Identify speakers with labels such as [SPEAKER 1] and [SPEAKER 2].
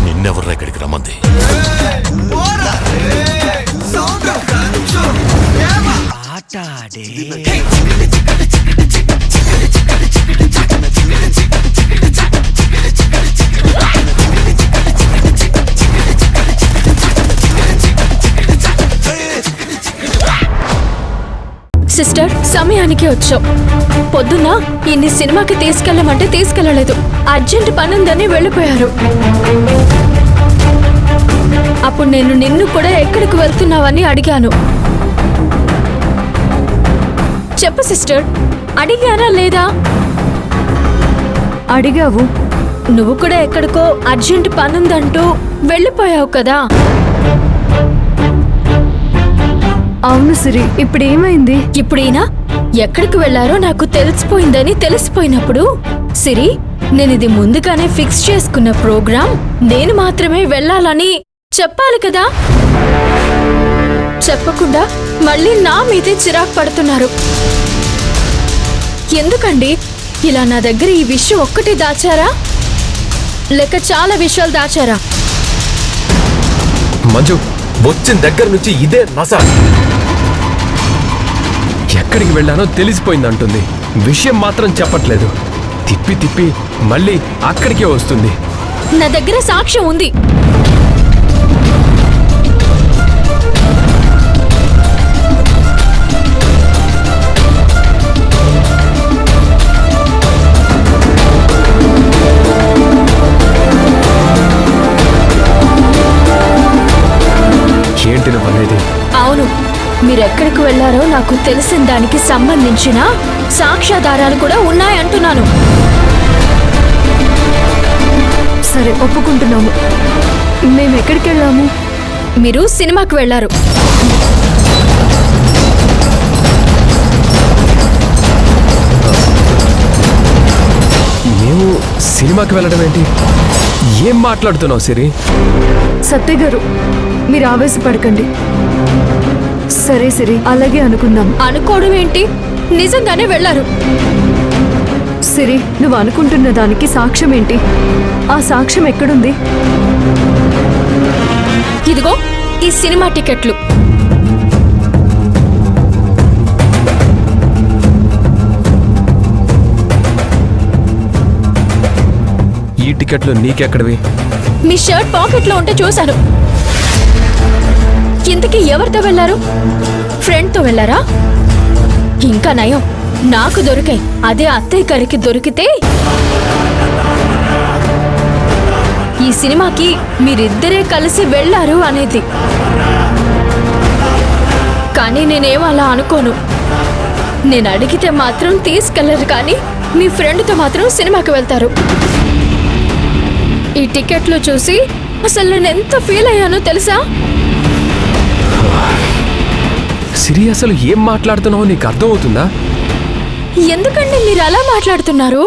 [SPEAKER 1] నిన్నెవర్రా ఇక్కడికి రమ్మంది?
[SPEAKER 2] సిస్టర్, సమయానికి వచ్చావు. పొద్దున్న ఇన్ని సినిమాకి తీసుకెళ్ళమంటే తీసుకెళ్ళలేదు. అర్జెంట్ పనుందని వెళ్ళిపోయారు. అప్పుడు నేను నిన్ను కూడా ఎక్కడికి వెళ్తున్నావని అడిగాను. చెప్పు సిస్టర్, అడిగానా లేదా?
[SPEAKER 3] అడిగావు.
[SPEAKER 2] నువ్వు కూడా ఎక్కడికో అర్జెంట్ పనుందంటూ వెళ్ళిపోయావు కదా.
[SPEAKER 3] అవును సిరి, ఇప్పుడు ఏమైంది?
[SPEAKER 2] ఇప్పుడైనా ఎక్కడికి వెళ్లారో నాకు తెలిసిపోయిందని తెలిసిపోయినప్పుడు, సిరి, నేనిది ముందుగానే ఫిక్స్ చేసుకున్న ప్రోగ్రాం, నేను మాత్రమే వెళ్ళాలని చెప్పాలి కదా. చెప్పకుండా మళ్ళీ నా మీదే చిరాకు పడుతున్నారు. ఎందుకండి ఇలా నా దగ్గర ఈ విషయం ఒక్కటి దాచారా, లేక చాలా విషయాలు దాచారా?
[SPEAKER 4] మంజు, వచ్చిన దగ్గర నుంచి ఇదే నస. ఎక్కడికి వెళ్ళానో తెలిసిపోయిందంటుంది, విషయం మాత్రం చెప్పట్లేదు. తిప్పి తిప్పి మళ్ళీ అక్కడికే వస్తుంది.
[SPEAKER 2] నా దగ్గర సాక్ష్యం ఉంది.
[SPEAKER 4] ఏంటి నువ్వనేది?
[SPEAKER 2] అవును, మీరెక్కడికి వెళ్లారో నాకు తెలిసిన దానికి సంబంధించిన సాక్ష్యాధారాలు కూడా ఉన్నాయంటున్నాను.
[SPEAKER 3] సరే, ఒప్పుకుంటున్నాము. మేము ఎక్కడికి వెళ్ళాము?
[SPEAKER 2] మీరు సినిమాకి వెళ్లారు.
[SPEAKER 4] మేము సినిమాకి వెళ్ళడం ఏంటి? ఏం మాట్లాడుతున్నావు సిరి?
[SPEAKER 3] సత్య గారు, మీరు ఆవేశపడకండి. సరే సిరి, అలాగే అనుకుందాం.
[SPEAKER 2] అనుకోవడం ఏంటి, నిజంగానే వెళ్లారు.
[SPEAKER 3] సిరి, నువ్వు అనుకుంటున్న దానికి సాక్ష్యం ఏంటి? ఆ సాక్ష్యం ఎక్కడుంది?
[SPEAKER 2] ఇదిగో ఈ సినిమా టికెట్లు.
[SPEAKER 4] ఈ టికెట్లు నీకెక్కడివి?
[SPEAKER 2] మీ షర్ట్ పాకెట్లో ఉంటే చూశాను. ఇంతకీ ఎవరితో వెళ్లారు? ఫ్రెండ్తో వెళ్లారా? ఇంకా నయం, నాకు దొరికాయి. అదే అత్తయ్య గారికి దొరికితే ఈ సినిమాకి మీరిద్దరే కలిసి వెళ్లారు అనేది. కానీ నేనేం అలా అనుకోను. నేను అడిగితే మాత్రం తీసుకెళ్లరు, కానీ మీ ఫ్రెండ్తో మాత్రం సినిమాకి వెళ్తారు. ఈ టికెట్లు చూసి అసలు నేను ఎంత ఫీల్ అయ్యానో తెలుసా?
[SPEAKER 4] సిరి, అసలు ఏం మాట్లాడుతున్నావో నీకు అర్థమవుతుందా?
[SPEAKER 2] ఎందుకండి మీరు అలా మాట్లాడుతున్నారు?